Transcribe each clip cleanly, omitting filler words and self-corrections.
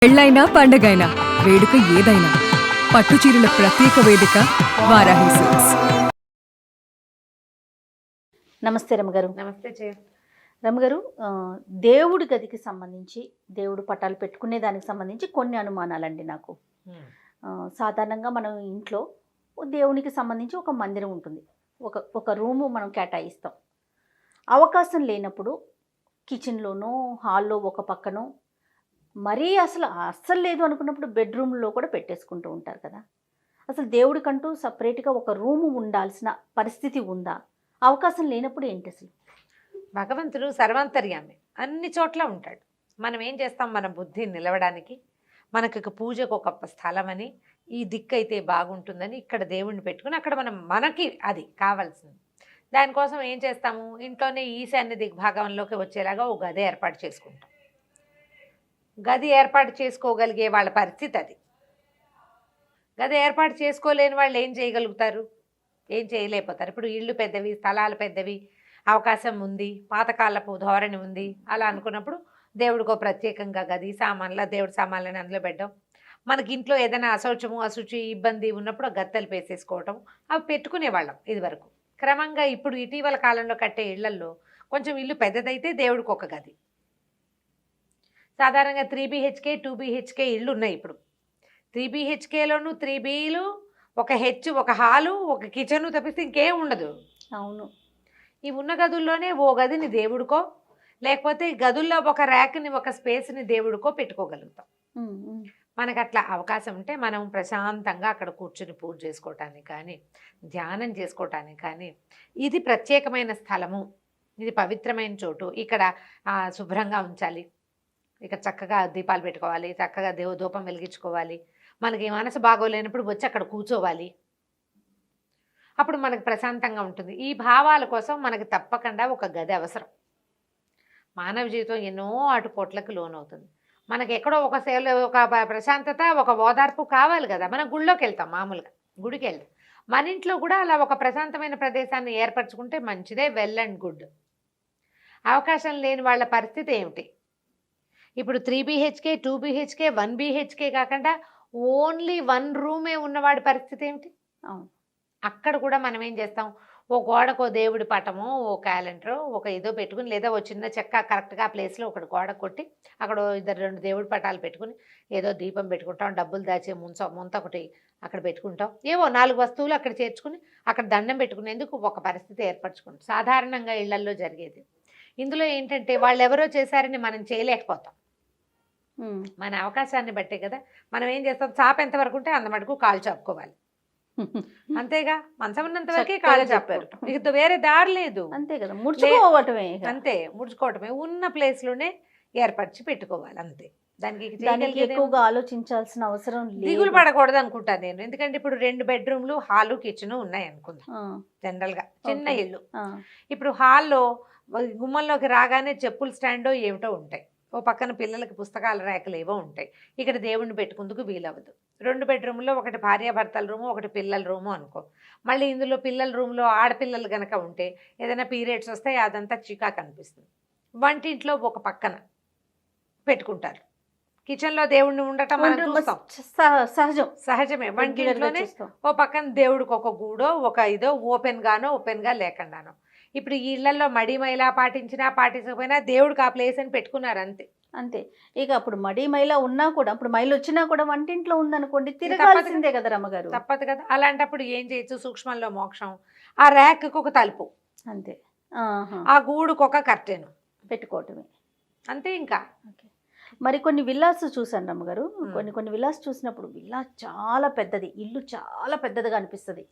పెళ్ళైనా పండగైనా వేడుక ఏదైనా పట్టుచీరల ప్రత్యేక వేదిక వారాహి సిల్క్స్. నమస్తే రమగారు. నమస్తే జయ. రమగారు, దేవుడి గదికి సంబంధించి దేవుడు పటాలు పెట్టుకునే దానికి సంబంధించి కొన్ని అనుమానాలండి నాకు. సాధారణంగా మనం ఇంట్లో దేవునికి సంబంధించి ఒక మందిరం ఉంటుంది, ఒక రూము మనం కేటాయిస్తాం. అవకాశం లేనప్పుడు కిచెన్లోనో హాల్లో ఒక పక్కనో, మరీ అస్సలు లేదు అనుకున్నప్పుడు బెడ్రూమ్లో కూడా పెట్టేసుకుంటూ ఉంటారు కదా. అసలు దేవుడికంటూ సపరేట్గా ఒక రూము ఉండాల్సిన పరిస్థితి ఉందా? అవకాశం లేనప్పుడు ఏంటి అసలు? భగవంతుడు సర్వాంతర్యామి, అన్ని చోట్ల ఉంటాడు. మనం ఏం చేస్తాం, మన బుద్ధి నిలవడానికి మనకు పూజకు ఒక స్థలం అని, ఈ దిక్కు అయితే బాగుంటుందని ఇక్కడ దేవుణ్ణి పెట్టుకుని అక్కడ మనకి అది కావాల్సింది. దానికోసం ఏం చేస్తాము, ఇంట్లోనే ఈశాన్య దిగ్భాగంలోకి వచ్చేలాగా ఒక గది ఏర్పాటు చేసుకుంటాం. గది ఏర్పాటు చేసుకోగలిగే వాళ్ళ పరిస్థితి అది. గది ఏర్పాటు చేసుకోలేని వాళ్ళు ఏం చేయగలుగుతారు? ఏం చేయలేకపోతారు. ఇప్పుడు ఇళ్ళు పెద్దవి, స్థలాలు పెద్దవి, అవకాశం ఉంది, పాతకాలపు ధోరణి ఉంది, అలా అనుకున్నప్పుడు దేవుడికో ప్రత్యేకంగా గది సామాన్ల దేవుడి సామాన్లని అందులో పెట్టడం. మనకి ఇంట్లో ఏదైనా అశౌచము అశుచి ఇబ్బంది ఉన్నప్పుడు గత్తెలు వేసేసుకోవటం, అవి పెట్టుకునేవాళ్ళం ఇది వరకు. క్రమంగా ఇప్పుడు ఇటీవల కాలంలో కట్టే ఇళ్లల్లో కొంచెం ఇల్లు పెద్దదైతే దేవుడికి ఒక గది. సాధారణంగా 3 BHK 2 BHK ఇళ్ళు ఉన్నాయి ఇప్పుడు. 3 BHKలోను 3 Bలు, ఒక హెచ్, ఒక హాలు, ఒక కిచెను తప్పిస్తే ఇంకేం ఉండదు. అవును. ఈ ఉన్న గదుల్లోనే ఓ గదిని దేవుడికో, లేకపోతే గదుల్లో ఒక ర్యాక్ని, ఒక స్పేస్ని దేవుడికో పెట్టుకోగలుగుతాం. మనకు అట్లా అవకాశం ఉంటే మనం ప్రశాంతంగా అక్కడ కూర్చుని పూజ చేసుకోవటానికి కానీ, ధ్యానం చేసుకోవటానికి కానీ, ఇది ప్రత్యేకమైన స్థలము, ఇది పవిత్రమైన చోటు, ఇక్కడ శుభ్రంగా ఉంచాలి, ఇక చక్కగా దీపాలు పెట్టుకోవాలి, చక్కగా ధూపం వెలిగించుకోవాలి, మనకి మనసు బాగోలేనప్పుడు వచ్చి అక్కడ కూర్చోవాలి, అప్పుడు మనకు ప్రశాంతంగా ఉంటుంది. ఈ భావాల కోసం మనకి తప్పకుండా ఒక గది అవసరం. మానవ జీవితం ఎన్నో ఆటుపోట్లకు లోనవుతుంది. మనకి ఎక్కడో ఒక సేవలో ఒక ప్రశాంతత, ఒక ఓదార్పు కావాలి కదా. మనం గుళ్ళోకి వెళ్తాం, మామూలుగా గుడికి వెళ్తాం. మన ఇంట్లో కూడా అలా ఒక ప్రశాంతమైన ప్రదేశాన్ని ఏర్పరచుకుంటే మంచిదే, వెల్ అండ్ గుడ్. అవకాశం లేని వాళ్ళ పరిస్థితి ఏమిటి? ఇప్పుడు 3 BHK 2 BHK 1 BHK కాకుండా ఓన్లీ 1 రూమే ఉన్నవాడి పరిస్థితి ఏమిటి? అక్కడ కూడా మనం ఏం చేస్తాం, ఓ గోడకో దేవుడి పటమో, ఓ క్యాలెండరో, ఒక ఏదో పెట్టుకుని, లేదా ఓ చిన్న చెక్క కరెక్ట్గా ఆ ప్లేస్లో ఒకటి గోడ కొట్టి అక్కడ 2 దేవుడి పటాలు పెట్టుకుని ఏదో దీపం పెట్టుకుంటాం, డబ్బులు దాచే ముంత ఒకటి అక్కడ పెట్టుకుంటాం, ఏవో 4 వస్తువులు అక్కడ చేర్చుకుని అక్కడ దండం పెట్టుకునేందుకు ఒక పరిస్థితి ఏర్పరచుకుంటాం. సాధారణంగా ఇళ్లల్లో జరిగేది. ఇందులో ఏంటంటే వాళ్ళు ఎవరో చేశారని మనం చేయలేకపోతాం. మన అవకాశాన్ని బట్టే కదా. మనం ఏం చేస్తాం, చాప ఎంతవరకు ఉంటే అంత మటుకు కాలు చాపుకోవాలి, అంతేగా. మంచం ఉన్నంత వరకే కాళ్ళు చాపారు, ఇక వేరే దారి లేదు. అంతే కదా, ముడుచుకోవటమే. అంతే, ముడుచుకోవటమే. ఉన్న ప్లేస్లోనే ఏర్పరిచి పెట్టుకోవాలి, అంతే. దానికి ఎక్కువగా ఆలోచించాల్సిన అవసరం లేదు, దిగులు పడకూడదు అనుకుంటాను నేను. ఎందుకంటే ఇప్పుడు 2 బెడ్రూమ్లు, హాలు, కిచెన్ ఉన్నాయి అనుకుందాం. జనరల్గా చిన్న ఇల్లు. ఇప్పుడు హాల్లో గుమ్మంలోకి రాగానే చెప్పుల స్టాండో ఏమిటో ఉంటాయి, ఓ పక్కన పిల్లలకి పుస్తకాల ర్యాకులు ఏవో ఉంటాయి, ఇక్కడ దేవుణ్ణి పెట్టుకుందుకు వీలవ్వదు. 2 బెడ్రూమ్లో ఒకటి భార్యాభర్తల రూము, ఒకటి పిల్లల రూము అనుకో. మళ్ళీ ఇందులో పిల్లల రూమ్లో ఆడపిల్లలు కనుక ఉంటే ఏదైనా పీరియడ్స్ వస్తాయి, అదంతా చికా కనిపిస్తుంది. వంటింట్లో ఒక పక్కన పెట్టుకుంటారు. కిచెన్లో దేవుణ్ణి ఉండటం మనం చూస్తాం, సహజమే. వంటింట్లోనే ఓ పక్కన దేవుడికి ఒక గూడో, ఒక ఇదో ఓపెన్గా లేకుండానో. ఇప్పుడు ఈ ఇళ్లలో మడి మైలా పాటించకపోయినా దేవుడికి ఆ ప్లేస్ అని పెట్టుకున్నారు, అంతే. ఇక అప్పుడు మడి మైలా ఉన్నా కూడా, ఇప్పుడు మైలు వచ్చినా కూడా వంటింట్లో ఉందనుకోండి, తిరగాల్సిందే కదా రమ్మగారు. తప్పదు కదా. అలాంటప్పుడు ఏం చేయొచ్చు, సూక్ష్మంలో మోక్షం. ఆ ర్యాక్కి ఒక తలుపు, అంతే. ఆ గూడుకు ఒక కర్టెన్ పెట్టుకోవటమే, అంతే. ఇంకా మరి కొన్ని విల్లాస్ చూసాను రమ్మగారు. కొన్ని విల్లాస్ చూసినప్పుడు విల్లా చాలా పెద్దది, ఇల్లు చాలా పెద్దదిగా అనిపిస్తుంది,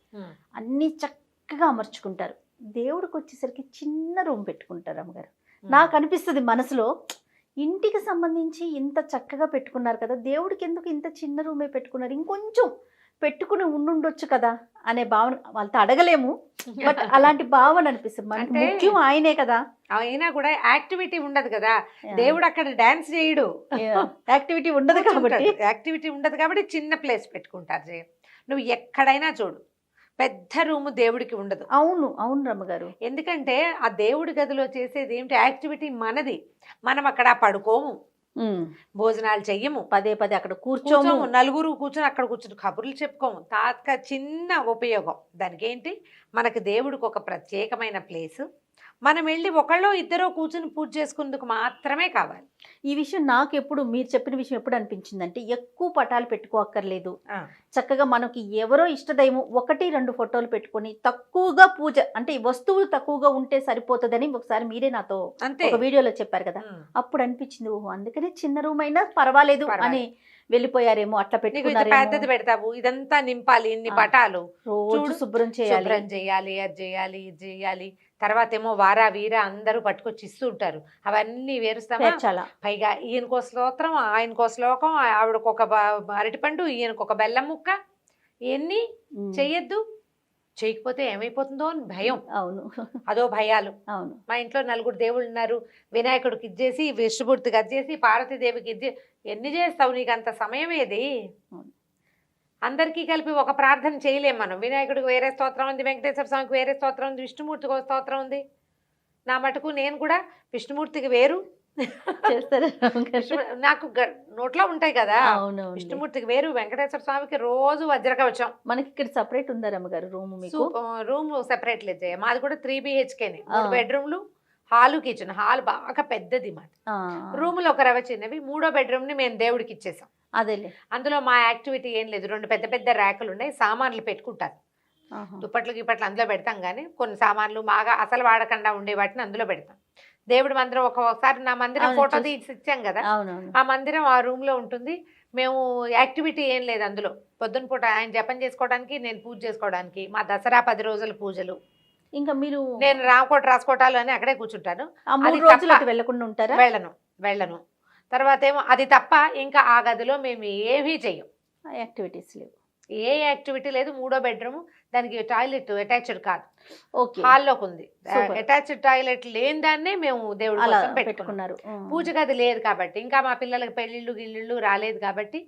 అన్నీ చక్కగా అమర్చుకుంటారు. దేవుడికి వచ్చేసరికి చిన్న రూమ్ పెట్టుకుంటారు అమ్మగారు. నాకు అనిపిస్తుంది మనసులో, ఇంటికి సంబంధించి ఇంత చక్కగా పెట్టుకున్నారు కదా, దేవుడికి ఎందుకు ఇంత చిన్న రూమే పెట్టుకున్నారు, ఇంకొంచెం పెట్టుకుని ఉండుండొచ్చు కదా అనే భావన. వాళ్ళతో అడగలేము, బట్ అలాంటి భావన అనిపిస్తుంది. మనకి ముఖ్యం ఆయనే కదా. అయినా కూడా యాక్టివిటీ ఉండదు కదా, దేవుడు అక్కడ డాన్స్ చేయడు, యాక్టివిటీ ఉండదు కాబట్టి చిన్న ప్లేస్ పెట్టుకుంటారు. నువ్వు ఎక్కడైనా చూడు, పెద్ద రూము దేవుడికి ఉండదు. అవును రమ్మగారు. ఎందుకంటే ఆ దేవుడి గదిలో చేసేది ఏమిటి, యాక్టివిటీ మనది. మనం అక్కడ పడుకోము, భోజనాలు చెయ్యము, పదే పదే అక్కడ కూర్చోము. కూర్చోము, నలుగురు కూర్చొని అక్కడ కూర్చొని కబుర్లు చెప్పుకోము. చిన్న ఉపయోగం దానికి ఏంటి, మనకు దేవుడికి ఒక ప్రత్యేకమైన ప్లేసు, మనం వెళ్ళి ఒకళ్ళో ఇద్దరో కూర్చుని పూజ చేసుకునేందుకు మాత్రమే కావాలి. ఈ విషయం నాకు ఎప్పుడు, మీరు చెప్పిన విషయం ఎప్పుడు అనిపించిందంటే, ఎక్కువ పటాలు పెట్టుకోక్కర్లేదు, చక్కగా మనకి ఎవరో ఇష్టదైవం 1-2 ఫోటోలు పెట్టుకొని తక్కువగా పూజ, అంటే ఈ వస్తువులు తక్కువగా ఉంటే సరిపోతుందని ఒకసారి మీరే నాతో అంతే ఒక వీడియోలో చెప్పారు కదా. అప్పుడు అనిపించింది, ఓహో అందుకనే చిన్న రూమ్ అయినా పర్వాలేదు అని వెళ్ళిపోయారేమో, అట్లా పెట్టుకున్నారేమో. పెద్దది పెడతావు, ఇదంతా నింపాలి, ఇన్ని పటాలు రోజు శుభ్రం చేయాలి, అది చేయాలి, ఇది చేయాలి. తర్వాత ఏమో వారా వీర అందరూ పట్టుకొచ్చి ఇస్తూ ఉంటారు, అవన్నీ వేరుస్తామా. పైగా ఈయనకో స్తోత్రం, ఆయనకో శ్లోకం, ఆవిడకొక అరటిపండు, ఈయనకొక బెల్లం ముక్క, ఇవన్నీ చెయ్యొద్దు, చేయకపోతే ఏమైపోతుందో అని భయం. అవును, అదో భయాలు. అవును. మా ఇంట్లో 4 దేవుళ్ళు ఉన్నారు, వినాయకుడికి ఇచ్చేసి, విష్ణుమూర్తికి ఇచ్చేసి, పార్వతీదేవికి ఇచ్చేసి, ఎన్ని చేస్తావు, నీకు అంత సమయం ఏది? అందరికీ కలిపి ఒక ప్రార్థన చేయలేం మనం. వినాయకుడికి వేరే స్తోత్రం ఉంది, వెంకటేశ్వర స్వామికి వేరే స్తోత్రం ఉంది, విష్ణుమూర్తికి ఒక స్తోత్రం ఉంది. నా మటుకు నేను కూడా విష్ణుమూర్తికి వేరు నాకు నోట్లో ఉంటాయి కదా. విష్ణుమూర్తికి వేరు, వెంకటేశ్వర స్వామికి రోజు వజ్రకవచం. మనకి ఇక్కడ సెపరేట్ ఉందా రమ్మగారు రూమ్? రూమ్ సెపరేట్ లేదు, మాది కూడా 3 BHKనే, 3 బెడ్రూమ్లు, హాలు, కిచెన్. హాల్ బాగా పెద్దది మాది, రూములు ఒక రవ చిన్నవి. 3వ బెడ్రూమ్ ని మేము దేవుడికి ఇచ్చేసాం. అదేలే, అందులో మా యాక్టివిటీ ఏం లేదు. 2 పెద్ద పెద్ద ర్యాకులు ఉన్నాయి, సామాన్లు పెట్టుకుంటారు, దుప్పట్లు గిప్పట్లు అందులో పెడతాం. కానీ కొన్ని సామాన్లు బాగా అసలు వాడకుండా ఉండే వాటిని అందులో పెడతాం. దేవుడి మందిరం ఒకసారి నా మందిరం ఫోటో తీసి ఇచ్చాం కదా, ఆ మందిరం ఆ రూమ్ లో ఉంటుంది. మేము యాక్టివిటీ ఏం లేదు అందులో. పొద్దున పూట ఆయన జపం చేసుకోవడానికి, నేను పూజ చేసుకోవడానికి, మా దసరా 10 రోజుల పూజలు. ఇంకా మీరు, నేను రామకోట రాసుకోటాలు అని అక్కడే కూర్చుంటాను. వెళ్ళకుండా ఉంటారా? వెళ్ళను. తర్వాత ఏమో అది తప్ప ఇంకా ఆ గదిలో మేము ఏమీ చెయ్యం, యాక్టివిటీస్ లేవు, ఏ యాక్టివిటీ లేదు. 3వ బెడ్రూమ్, దానికి టాయిలెట్ అటాచ్డ్ కాదు, హాల్లోకి ఉంది. అటాచ్డ్ టాయిలెట్ లేని దాన్నే మేము దేవుడి కోసం పెట్టుకున్నారు. పూజ గది లేదు కాబట్టి, ఇంకా మా పిల్లలకి పెళ్లిళ్ళు గిళ్ళిళ్ళు రాలేదు కాబట్టి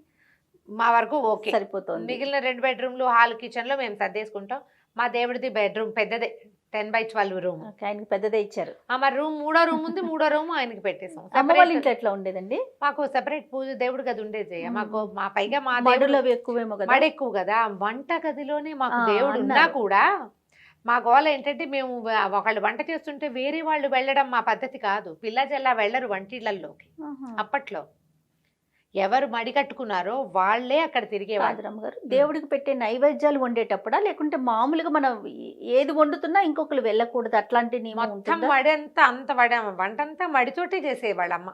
మా వరకు ఓకే సరిపోతుంది. మిగిలిన 2 బెడ్రూమ్లు, హాల్, కిచెన్ లో మేము సర్దేసుకుంటాం. మా దేవుడిది బెడ్రూమ్ పెద్దదే, 10x12 రూమ్, ఆయనకి పెద్దదే ఇచ్చారు. మరి రూమ్ 3వ రూమ్ ఉంది, 3వ రూమ్ ఆయనకి పెట్టేసాం. అమ్మ వాళ్ళ ఇంట్లో ఎట్లా ఉండేదండి? మాకు సెపరేట్ పూజ దేవుడి గది ఉండేది. మాకు మా పైగా మా ఎక్కువేమో కదా, మడి ఎక్కువ కదా. వంట గదిలోనే మాకు దేవుడు ఉన్నా కూడా మా గోల ఏంటంటే, మేము ఒకళ్ళు వంట చేస్తుంటే వేరే వాళ్ళు వెళ్ళడం మా పద్ధతి కాదు. పిల్ల జల్లా వెళ్ళరు వంటిళ్లలోకి. అప్పట్లో ఎవరు మడి కట్టుకున్నారో వాళ్ళే అక్కడ తిరిగేవాళ్ళు. గారు, దేవుడికి పెట్టే నైవేద్యాలు వండేటప్పుడా, లేకుంటే మామూలుగా మనం ఏది వండుతున్నా ఇంకొకరు వెళ్ళకూడదు అట్లాంటి మొత్తం మడి అంత వంటంతా మడితోటే చేసేవాళ్ళ అమ్మ.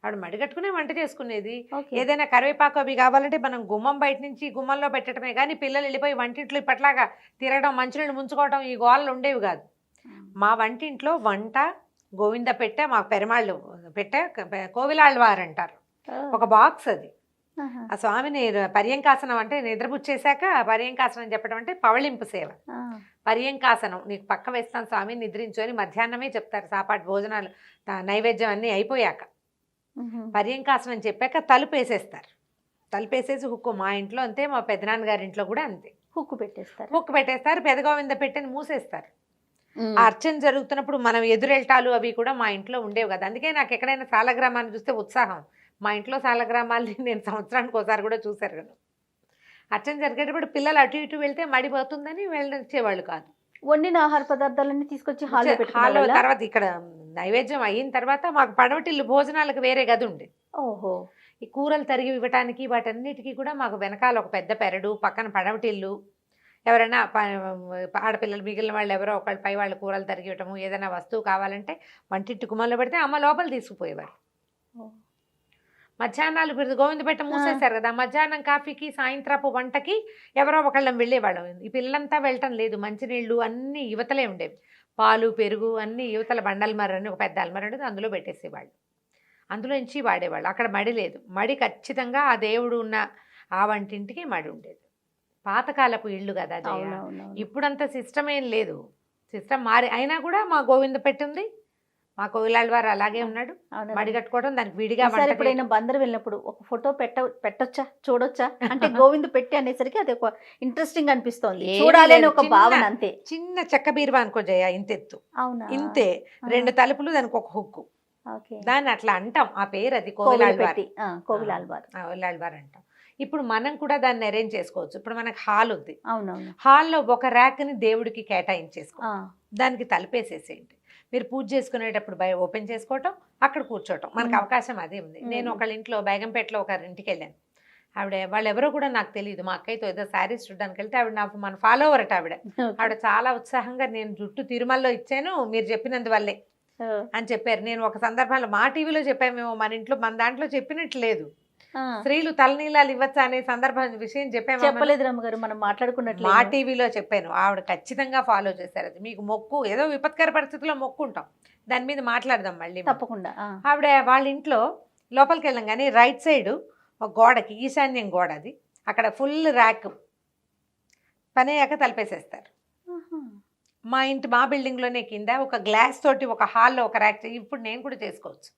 ఆవిడ మడి కట్టుకునే వంట చేసుకునేది. ఏదైనా కరివేపాకు అవి కావాలంటే మనం గుమ్మం బయట నుంచి గుమ్మంలో పెట్టడమే కానీ, పిల్లలు వెళ్ళిపోయి వంటింట్లో ఇప్పట్లాగా తిరగడం, మంచినీళ్ళు ముంచుకోవడం, ఈ గోళ్ళు ఉండేవి కాదు. మా వంటింట్లో వంట, గోవింద పెట్టె, మా పెరమాళ్ళు పెట్టె, కోవిలాళ్ళవారు అంటారు, ఒక బాక్స్ అది. ఆ స్వామిని పర్యంకాసనం అంటే నిద్రపుచ్చేసాక పర్యంకాసనం చెప్పడం అంటే పవళింపు సేవ. పర్యంకాసనం, నీకు పక్క వేస్తాను స్వామి నిద్రించు అని మధ్యాహ్నమే చెప్తారు. సాపాటు భోజనాలు నైవేద్యం అన్నీ అయిపోయాక పర్యంకాసనం చెప్పాక తలుపేసేస్తారు. తలుపేసేసి హుక్కు, మా ఇంట్లో అంతే, మా పెదనాన్నగారి ఇంట్లో కూడా అంతే, హుక్కు పెట్టేస్తారు. పెదగోవింద పెట్టెని మూసేస్తారు. అర్చన జరుగుతున్నప్పుడు మనం ఎదురెళ్తాలు అవి కూడా మా ఇంట్లో ఉండేవి కదా. అందుకే నాకు ఎక్కడైనా సాలగ్రామాన్ని చూస్తే ఉత్సాహం. మా ఇంట్లో సాలగ్రామాల్ని నేను సంవత్సరానికి ఒకసారి కూడా చూశారు కదా. అర్చన జరిగేటప్పుడు పిల్లలు అటు ఇటు వెళ్తే మడిపోతుందని వెళ్ళొచ్చేవాళ్ళు కాదు. వండిన ఆహార పదార్థాలన్నీ తీసుకొచ్చి హాల్లో, తర్వాత ఇక్కడ నైవేద్యం అయిన తర్వాత మాకు పడవటిల్లు భోజనాలకు వేరే గది ఉంది. ఓహో, ఈ కూరలు తరిగి ఇవ్వటానికి వాటన్నిటికీ కూడా మాకు వెనకాల ఒక పెద్ద పెరడు, పక్కన పడవటిల్లు. ఎవరైనా ఆడపిల్లలు మిగిలిన వాళ్ళు ఎవరో ఒకళ్ళు పై వాళ్ళు కూరలు తరిగి ఇవ్వటము, ఏదైనా వస్తువు కావాలంటే వంటింటి గుమ్మంలో పెడితే అమ్మ లోపల తీసుకుపోయేవారు. మధ్యాహ్నాలు గోవింద పెట్ట మూసేశారు కదా, మధ్యాహ్నం కాఫీకి, సాయంత్రపు వంటకి ఎవరో ఒకళ్ళం వెళ్ళేవాళ్ళం. ఈ పిల్లలంతా వెళ్ళటం లేదు, మంచినీళ్ళు అన్నీ యువతలే ఉండేవి, పాలు, పెరుగు అన్నీ యువతల బండల్మరని ఒక పెద్ద అల్మర ఉండేది, అందులో పెట్టేసేవాళ్ళు, అందులో నుంచి వాడేవాళ్ళు. అక్కడ మడి లేదు. మడి ఖచ్చితంగా ఆ దేవుడు ఉన్న ఆ వంటింటికి మడి ఉండేది. పాతకాలపు ఇళ్ళు కదా అది. ఇప్పుడంత సిస్టమ్ ఏం లేదు, సిస్టమ్ మారి అయినా కూడా మా గోవింద పెట్టింది, మా కోవిలాళ్ళ వారు అలాగే ఉన్నాడు. మడి కట్టుకోవడం, దానికి విడిగా. ఎప్పుడైనా బందరు వెళ్ళినప్పుడు ఒక ఫోటో పెట్టొచ్చా, చూడొచ్చా అంటే గోవింద పెట్టి అనేసరికి అది ఒక ఇంట్రెస్టింగ్ అనిపిస్తోంది, చూడాలి అని ఒక భావన అంతే. చిన్న చెక్క బీరువా అనుకో జయ, ఇంతెత్తు, ఇంతే, 2 తలుపులు, దానికి ఒక హుక్కు, ఓకే. దాన్ని అట్లా అంటాం, ఆ పేరు అది కోవిలాళ్వార్. కోవిలపెట్టి కోవిలాల్వార్. కోవిలాళ్వార్ అంటాం. ఇప్పుడు మనం కూడా దాన్ని అరేంజ్ చేసుకోవచ్చు. ఇప్పుడు మనకు హాల్ ఉంది, అవునవును. హాల్లో ఒక ర్యాక్ని దేవుడికి కేటాయించేసుకో, దానికి తలుపేసేసేయండి. మీరు పూజ చేసుకునేటప్పుడు ఓపెన్ చేసుకోవటం, అక్కడ కూర్చోవటం, మనకు అవకాశం అదే ఉంది. నేను ఒకళ్ళ ఇంట్లో బేగంపేటలో ఒకరి ఇంటికి వెళ్ళాను. ఆవిడ వాళ్ళు ఎవరో కూడా నాకు తెలియదు, మా అక్కయ్యతో ఏదో శారీస్ చూడడానికి వెళ్తే ఆవిడ నాకు మన ఫాలోవర్ అట. ఆవిడ చాలా ఉత్సాహంగా నేను జుట్టు తిరుమలలో ఇచ్చాను మీరు చెప్పినందువల్లే అని చెప్పారు. నేను ఒక సందర్భంలో మా టీవీలో చెప్పామేమో, మన దాంట్లో చెప్పినట్టు లేదు. స్త్రీలు తలనీలాలు ఇవ్వచ్చా అనే విషయం చెప్పలేదు రమ్మగారు, మనం మాట్లాడుకున్నట్లు మా టీవీలో చెప్పాను. ఆవిడ ఖచ్చితంగా ఫాలో చేశారు. అది మీకు మొక్కు, ఏదో విపత్కర పరిస్థితుల్లో మొక్కు ఉంటాం, దాని మీద మాట్లాడదాం మళ్ళీ తప్పకుండా. ఆవిడ వాళ్ళ ఇంట్లో లోపలికి వెళ్ళాం కానీ రైట్ సైడ్ ఒక గోడకి, ఈశాన్యం గోడ అది, అక్కడ ఫుల్ ర్యాక్ పని అయ్యాక తలిపేసేస్తారు. మా బిల్డింగ్లోనే కింద ఒక గ్లాస్ తోటి ఒక హాల్లో ఒక ర్యాక్. ఇప్పుడు నేను కూడా చేసుకోవచ్చు.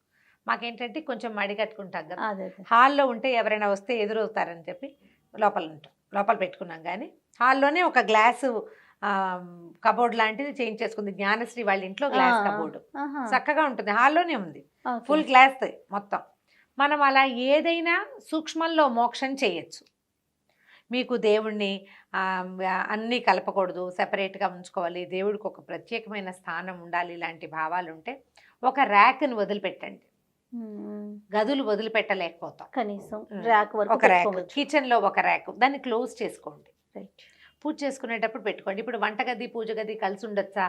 మాకేంటంటే కొంచెం మడి కట్టుకుంటాం కదా, హాల్లో ఉంటే ఎవరైనా వస్తే ఎదురవుతారని చెప్పి లోపల పెట్టుకున్నాం. కానీ హాల్లోనే ఒక గ్లాసు కబోర్డ్ లాంటిది చేంజ్ చేసుకుంది. జ్ఞానశ్రీ వాళ్ళ ఇంట్లో గ్లాస్ కబోర్డు చక్కగా ఉంటుంది, హాల్లోనే ఉంది, ఫుల్ గ్లాస్ మొత్తం. మనం అలా ఏదైనా సూక్ష్మంలో మోక్షం చేయొచ్చు. మీకు దేవుణ్ణి అన్నీ కలపకూడదు, సెపరేట్గా ఉంచుకోవాలి, దేవుడికి ఒక ప్రత్యేకమైన స్థానం ఉండాలి, ఇలాంటి భావాలు ఉంటే ఒక ర్యాక్ని వదిలిపెట్టండి. గదులు వదిలిపెట్టలేకపోతాం, కనీసం ఒక ర్యాక్, కిచెన్లో ఒక ర్యాక్, దాన్ని క్లోజ్ చేసుకోండి. పూజ చేసుకునేటప్పుడు పెట్టుకోండి. ఇప్పుడు వంటగది పూజ గది కలిసి ఉండొచ్చా?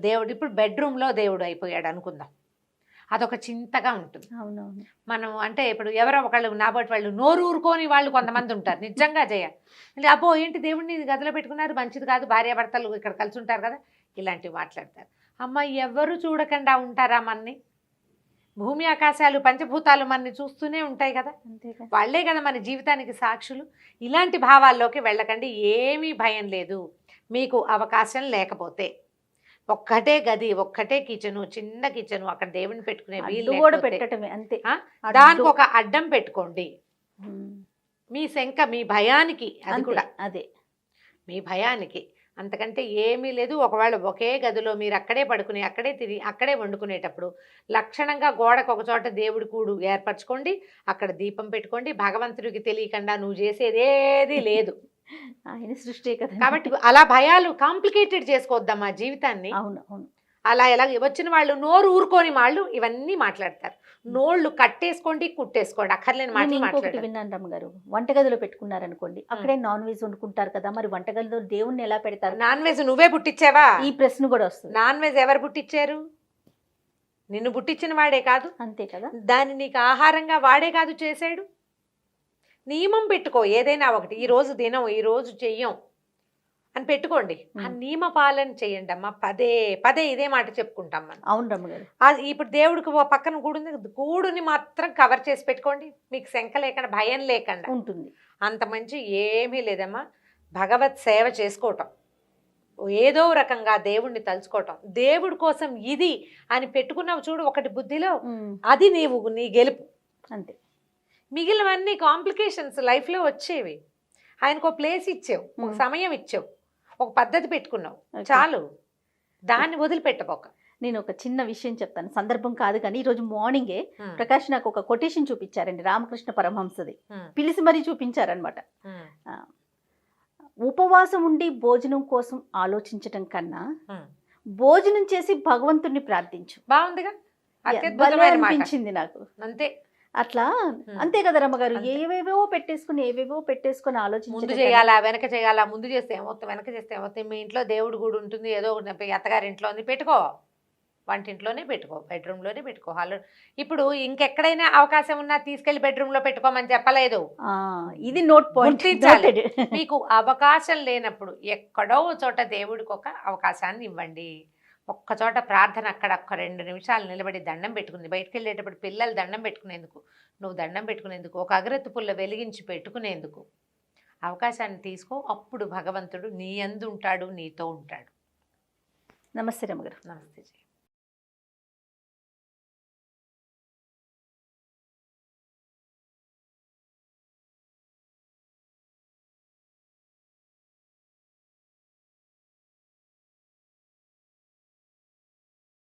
దేవుడు ఇప్పుడు బెడ్రూమ్లో దేవుడు అయిపోయాడు అనుకుందాం, అదొక చింతగా ఉంటుంది. అవునవును. మనం అంటే ఇప్పుడు ఎవరో ఒకళ్ళు నాబోటి వాళ్ళు నోరు ఊరుకోని వాళ్ళు కొంతమంది ఉంటారు, నిజంగా అంటే అబ్బో ఏంటి దేవుడిని గదిలో పెట్టుకున్నారు, మంచిది కాదు, భార్యాభర్తలు ఇక్కడ కలిసి ఉంటారు కదా, ఇలాంటివి మాట్లాడతారు. అమ్మ ఎవరు చూడకుండా ఉంటారా మనని? భూమి ఆకాశాలు పంచభూతాలు మనని చూస్తూనే ఉంటాయి కదా, వాళ్ళే కదా మన జీవితానికి సాక్షులు. ఇలాంటి భావాల్లోకి వెళ్ళకండి, ఏమీ భయం లేదు. మీకు అవకాశం లేకపోతే ఒక్కటే గది, ఒక్కటే కిచెను, చిన్న కిచెను, అక్కడ దేవుని పెట్టుకునే వీలు కూడా పెట్టడమే అంతే. దానికి ఒక అడ్డం పెట్టుకోండి, మీ శంక, మీ భయానికి, అది కూడా అదే మీ భయానికి, అంతకంటే ఏమీ లేదు. ఒకవేళ ఒకే గదిలో మీరు అక్కడే పడుకుని అక్కడే తిరిగి అక్కడే వండుకునేటప్పుడు లక్షణంగా గోడకు ఒక చోట దేవుడి కూడు ఏర్పరచుకోండి, అక్కడ దీపం పెట్టుకోండి. భగవంతుడికి తెలియకుండా నువ్వు చేసేదేది లేదు, ఆయన సృష్టి కదా. కాబట్టి అలా భయాలు కాంప్లికేటెడ్ చేసుకోవద్దమ్మా జీవితాన్ని. అవును అవును. అలా ఎలా వచ్చిన వాళ్ళు నోరు ఊరుకోని వాళ్ళు ఇవన్నీ మాట్లాడతారు. నోళ్ళు కట్టేసుకోండి, కుట్టేసుకోండి, అక్కర్లేని మాటలు మాట్లాడారు. విన్నాను రమ్మగారు, వంటగదిలో పెట్టుకున్నారనుకోండి, అక్కడే నాన్ వెజ్ వండుకుంటారు కదా, మరి వంటగదిలో దేవుణ్ణి ఎలా పెడతారు? నాన్ వెజ్ నువ్వే పుట్టించావా? ఈ ప్రశ్న కూడా వస్తుంది. నాన్ వెజ్ ఎవరు పుట్టించారు? నిన్ను పుట్టించిన వాడే కాదు, అంతే కదా. దాన్ని నీకు ఆహారంగా వాడే కాదు చేసాడు. నియమం పెట్టుకో, ఏదైనా ఒకటి, ఈరోజు తినం, ఈరోజు చెయ్యం అని పెట్టుకోండి. ఆ నియమ పాలన చేయండి అమ్మా. పదే పదే ఇదే మాట చెప్పుకుంటాం మనం. అవును రమ్మగారు. ఇప్పుడు దేవుడికి పక్కన గూడుంది, గూడుని మాత్రం కవర్ చేసి పెట్టుకోండి, మీకు శంక లేకుండా భయం లేకుండా ఉంటుంది. అంత మంచి ఏమీ లేదమ్మా. భగవత్ సేవ చేసుకోవటం, ఏదో రకంగా దేవుణ్ణి తలుచుకోవటం, దేవుడి కోసం ఇది అని పెట్టుకున్నావు చూడు ఒకటి బుద్ధిలో, అది నీ గెలుపు అంతే. మిగిలినవన్నీ కాంప్లికేషన్స్ లైఫ్లో వచ్చేవి. ఆయనకు ప్లేస్ ఇచ్చావు, ఒక సమయం ఇచ్చావు, ఒక పద్ధతి పెట్టుకున్నావు, చాలు, దాన్ని వదిలిపెట్టబోక. నేను ఒక చిన్న విషయం చెప్తాను, సందర్భం కాదు కానీ ఈరోజు మార్నింగే ప్రకాష్ నాకు ఒక కొటేషన్ చూపించారండి, రామకృష్ణ పరమహంసది, పిలిచి మరీ చూపించారనమాట. ఉపవాసం ఉండి భోజనం కోసం ఆలోచించటం కన్నా భోజనం చేసి భగవంతుణ్ణి ప్రార్థించు. బాగుందిగా, అనిపించింది నాకు. అంతే, అట్లా అంతే కదా రమ్మగారు. ఏవేవో పెట్టేసుకుని ఆలోచించి ముందు చేయాలా వెనక చేయాలా, ముందు చేస్తే ఏమవుతుంది వెనక చేస్తే ఏమవుతుంది. మీ ఇంట్లో దేవుడు కూడా ఉంటుంది, ఏదో అత్తగారింట్లో ఉంది, పెట్టుకో, వంటింట్లోనే పెట్టుకో, బెడ్రూమ్లోనే పెట్టుకో, హాల్లో. ఇప్పుడు ఇంకెక్కడైనా అవకాశం ఉన్నా తీసుకెళ్లి బెడ్రూమ్లో పెట్టుకోమని చెప్పలేదు, ఇది నోట్ పాయింట్. మీకు అవకాశం లేనప్పుడు ఎక్కడో చోట దేవుడికి ఒక అవకాశాన్ని ఇవ్వండి. ఒక్క చోట ప్రార్థన, అక్కడ ఒక్క 2 నిమిషాలు నిలబడి దండం పెట్టుకుంది. బయటకు వెళ్ళేటప్పుడు పిల్లలు దండం పెట్టుకునేందుకు, నువ్వు దండం పెట్టుకునేందుకు, ఒక అగరత్తు పుల్ల వెలిగించి పెట్టుకునేందుకు అవకాశాన్ని తీసుకో. అప్పుడు భగవంతుడు నీ యందు ఉంటాడు, నీతో ఉంటాడు. నమస్తే రమ్మగారు. నమస్తే.